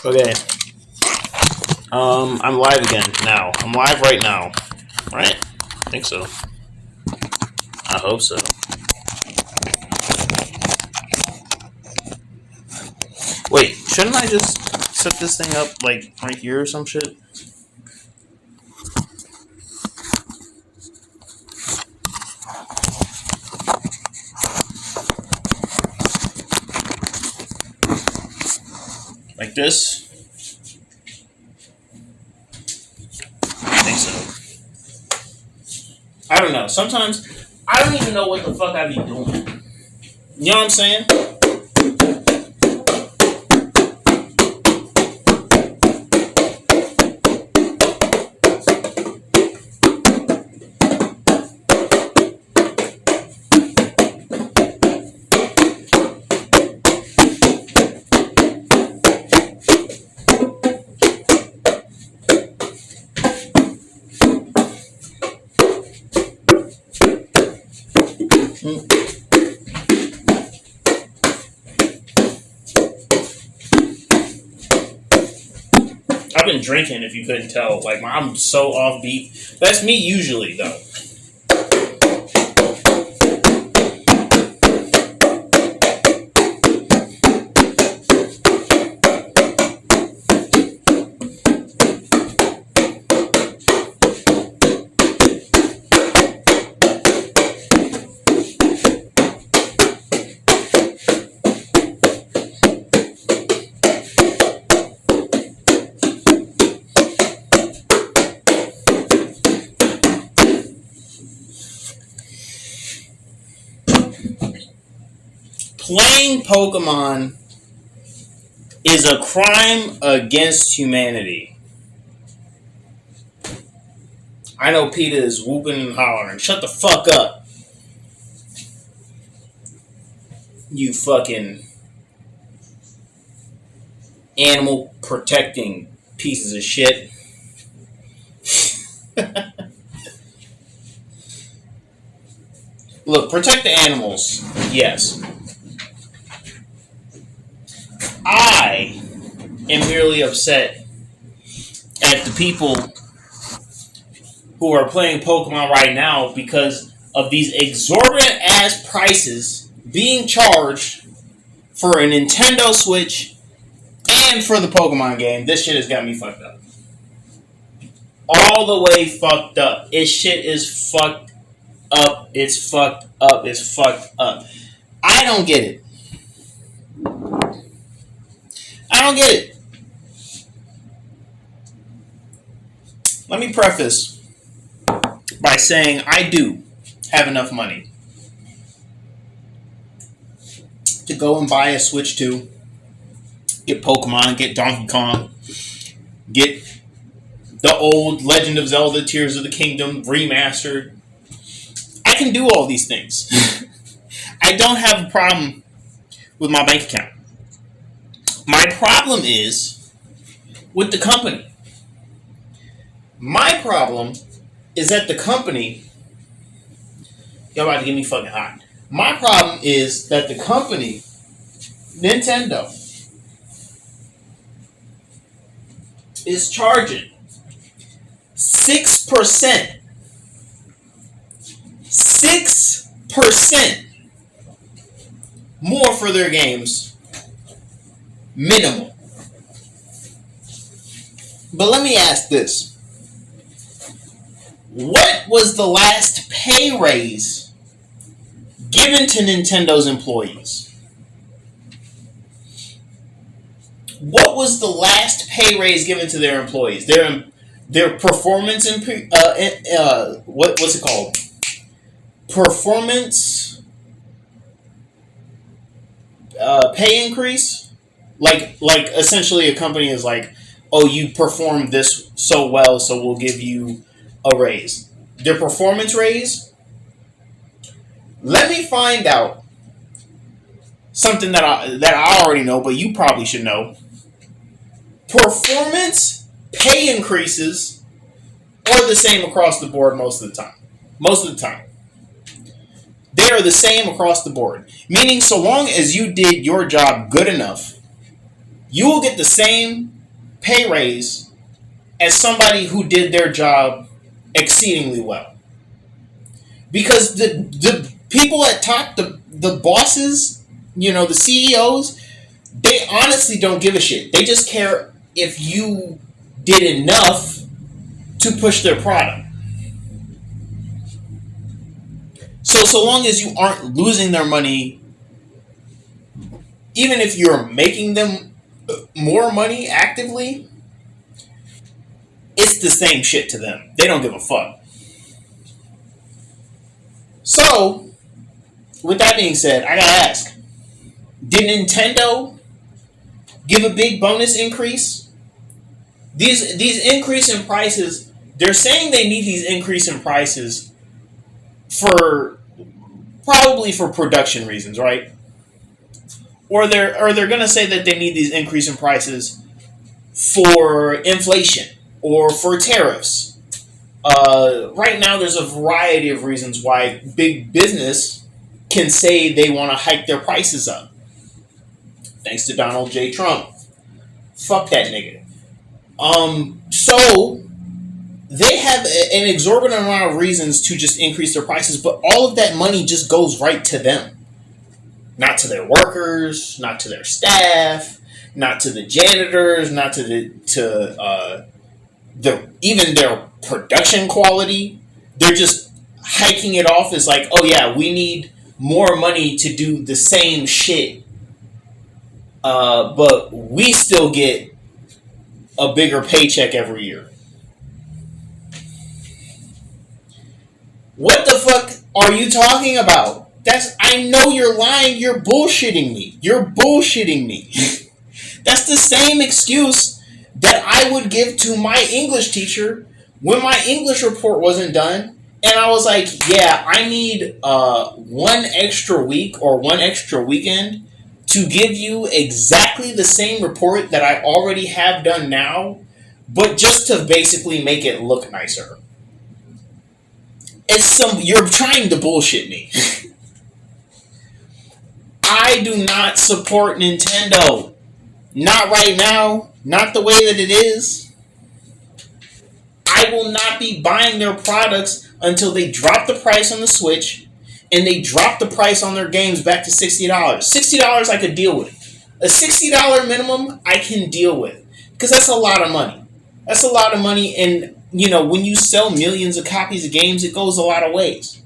Okay. I'm live again now. I'm live right now. Right? I think so. I hope so. Wait, shouldn't I just set this thing up like right here or some shit? Like this? I think so. I don't know. Sometimes I don't even know what the fuck I be doing. You know what I'm saying? I've been drinking, if you couldn't tell. Like, I'm so offbeat. That's me usually, though. Playing Pokemon is a crime against humanity. I know Peter is whooping and hollering. Shut the fuck up. You fucking animal protecting pieces of shit. Look, protect the animals. Yes. I am merely upset at the people who are playing Pokemon right now because of these exorbitant ass prices being charged for a Nintendo Switch and for the Pokemon game. This shit has got me fucked up. All the way fucked up. This shit is fucked up. It's fucked up. It's fucked up. I don't get it. I don't get it. Let me preface by saying I do have enough money to go and buy a Switch 2, get Pokemon, get Donkey Kong, get the old Legend of Zelda Tears of the Kingdom remastered. I can do all these things. I don't have a problem with my bank account. My problem is with the company. My problem is that the company... Y'all about to get me fucking hot. My problem is that the company, Nintendo, is charging 6%. 6% more for their games. Minimum. But let me ask this. What was the last pay raise given to Nintendo's employees? What was the last pay raise given to their employees? Their performance what's it called? Performance pay increase? Like essentially a company is like, oh, you performed this so well, so we'll give you a raise. Their performance raise? Let me find out something that I already know, but you probably should know. Performance pay increases are the same across the board most of the time. Most of the time. They are the same across the board. Meaning, so long as you did your job good enough, you will get the same pay raise as somebody who did their job exceedingly well. Because the people at top, the bosses, the CEOs, they honestly don't give a shit. They just care if you did enough to push their product. So long as you aren't losing their money, even if you're making them more money actively, it's the same shit to them. They don't give a fuck. So, with that being said, I gotta ask, did Nintendo give a big bonus increase? These increase in prices, they're saying they need these increase in prices probably for production reasons, right? Or they're gonna say that they need these increase in prices for inflation or for tariffs. Right now, there's a variety of reasons why big business can say they want to hike their prices up. Thanks to Donald J. Trump. Fuck that nigga. So they have an exorbitant amount of reasons to just increase their prices, but all of that money just goes right to them. Not to their workers, not to their staff, not to the janitors, not to even their production quality. They're just hiking it off as like, oh yeah, we need more money to do the same shit, but we still get a bigger paycheck every year. What the fuck are you talking about? I know you're lying. You're bullshitting me. That's the same excuse that I would give to my English teacher when my English report wasn't done. And I was like, yeah, I need 1 extra week or 1 extra weekend to give you exactly the same report that I already have done now, but just to basically make it look nicer. You're trying to bullshit me. I do not support Nintendo. Not right now. Not the way that it is. I will not be buying their products until they drop the price on the Switch and they drop the price on their games back to $60. $60 I could deal with. A $60 minimum I can deal with. Because that's a lot of money. That's a lot of money, and when you sell millions of copies of games, it goes a lot of ways.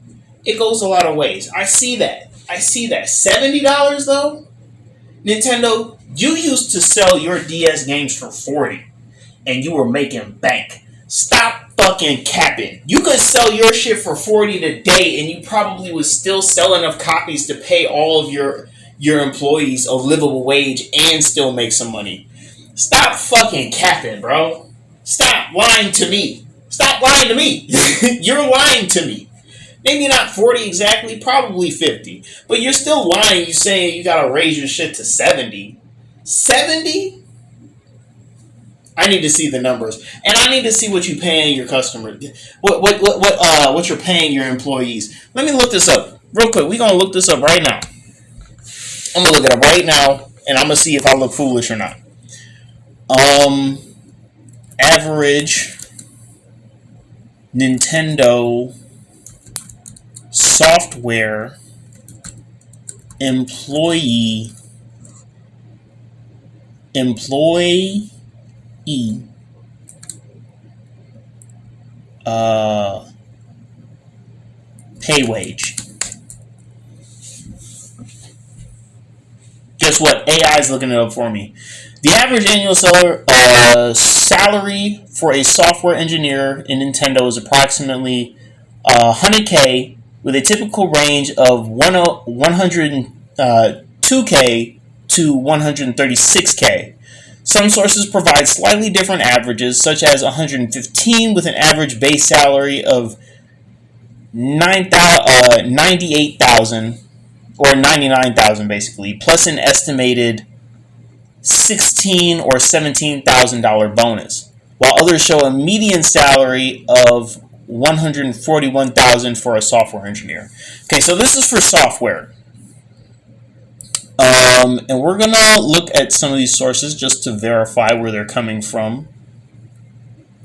I see that. $70 though? Nintendo, you used to sell your DS games for $40 and you were making bank. Stop fucking capping. You could sell your shit for $40 today and you probably would still sell enough copies to pay all of your employees a livable wage and still make some money. Stop fucking capping, bro. Stop lying to me. You're lying to me. Maybe not 40 exactly, probably 50. But you're still lying. You're saying you gotta raise your shit to 70. 70? I need to see the numbers. And I need to see what you're paying your customer. What you're paying your employees. Let me look this up. Real quick. We're gonna look this up right now. I'm gonna look it up right now, and I'm gonna see if I look foolish or not. Average Nintendo software employee pay wage. Guess what? AI is looking it up for me. The average annual salary for a software engineer in Nintendo is approximately $100K, with a typical range of $102K to $136K. Some sources provide slightly different averages, such as $115 with an average base salary of $98,000 or $99,000 basically, plus an estimated $16,000 or $17,000 bonus, while others show a median salary of $141,000 for a software engineer. Okay, so this is for software. And we're going to look at some of these sources just to verify where they're coming from.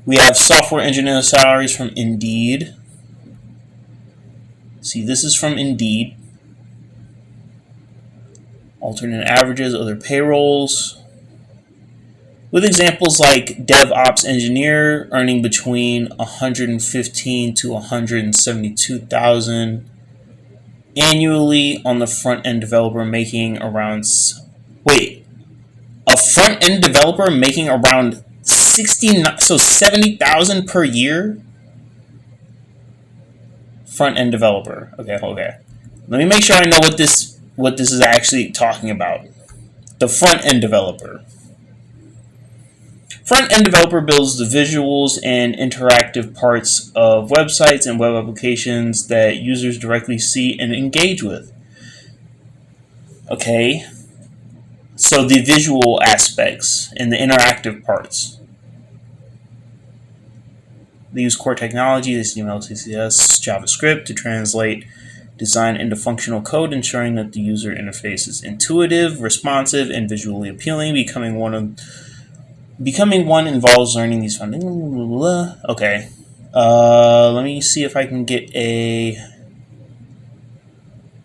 We have software engineer salaries from Indeed. See, this is from Indeed. Alternate averages, other payrolls. With examples like DevOps engineer earning between $115,000 to $172,000 annually, on the front end developer making around a front end developer making around 70,000 per year. Front end developer. Okay. Let me make sure I know what this is actually talking about. The front end developer. Front-end developer builds the visuals and interactive parts of websites and web applications that users directly see and engage with. Okay, so the visual aspects and the interactive parts. They use core technology, HTML, CSS, JavaScript to translate design into functional code, ensuring that the user interface is intuitive, responsive, and visually appealing. Becoming one involves learning these fundamentals. Okay. Let me see if I can get a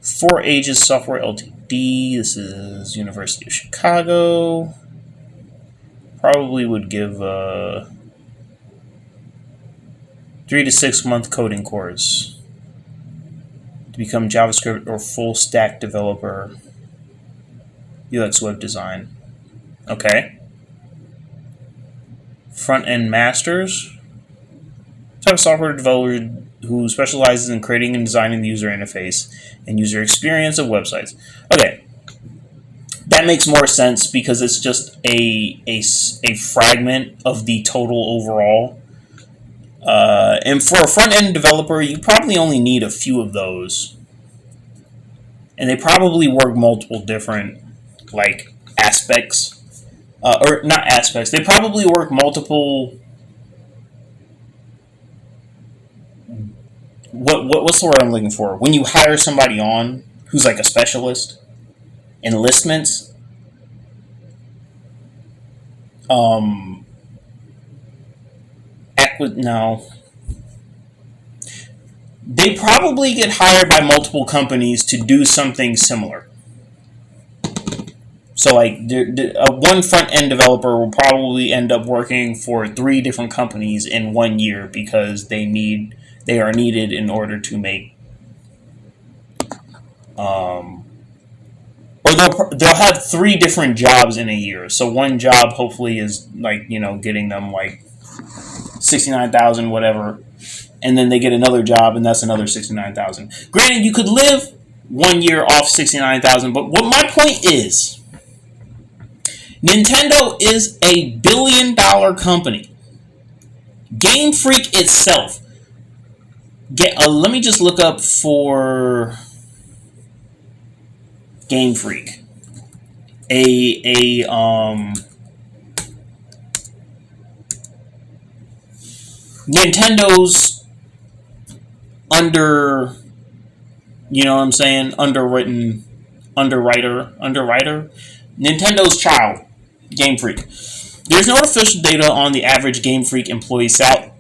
4 Ages Software Ltd. This is University of Chicago. Probably would give a 3 to 6 month coding course to become JavaScript or full stack developer, UX web design. Okay. Front-end masters, type of software developer who specializes in creating and designing the user interface and user experience of websites. Okay, that makes more sense because it's just a fragment of the total overall. And for a front-end developer, you probably only need a few of those, and they probably work multiple different aspects. Or not aspects. They probably work multiple. What's the word I'm looking for? When you hire somebody on who's like a specialist, enlistments. No. They probably get hired by multiple companies to do something similar. So, one front-end developer will probably end up working for 3 different companies in 1 year because they are needed in order to make, or they'll have 3 different jobs in a year. So one job hopefully is getting them 69,000 whatever, and then they get another job and that's another 69,000. Granted, you could live 1 year off 69,000, but what my point is. Nintendo is a $1 billion company. Game Freak itself. Let me just look up for Game Freak. Nintendo's underwriter. Nintendo's child. Game Freak. There's no official data on the average Game Freak employee salary,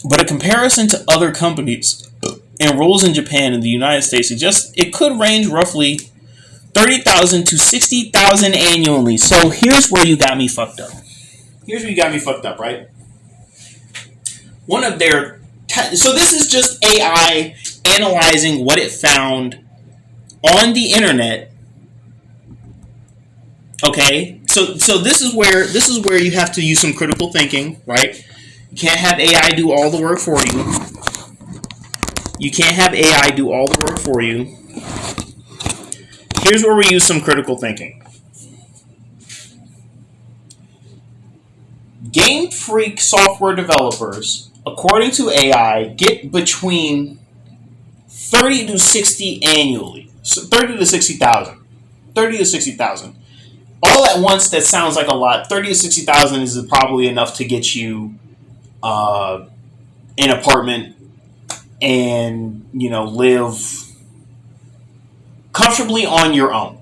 but a comparison to other companies and rules in Japan and the United States suggests it could range roughly $30,000 to $60,000 annually. So here's where you got me fucked up. Right? So this is just AI analyzing what it found on the internet. Okay, so this is where you have to use some critical thinking, right? You can't have AI do all the work for you. Here's where we use some critical thinking. Game Freak software developers, according to AI, get between 30 to 60 annually. So 30 to 60,000. 30 to 60,000. All at once, that sounds like a lot. 30 to 60,000 is probably enough to get you an apartment and live comfortably on your own.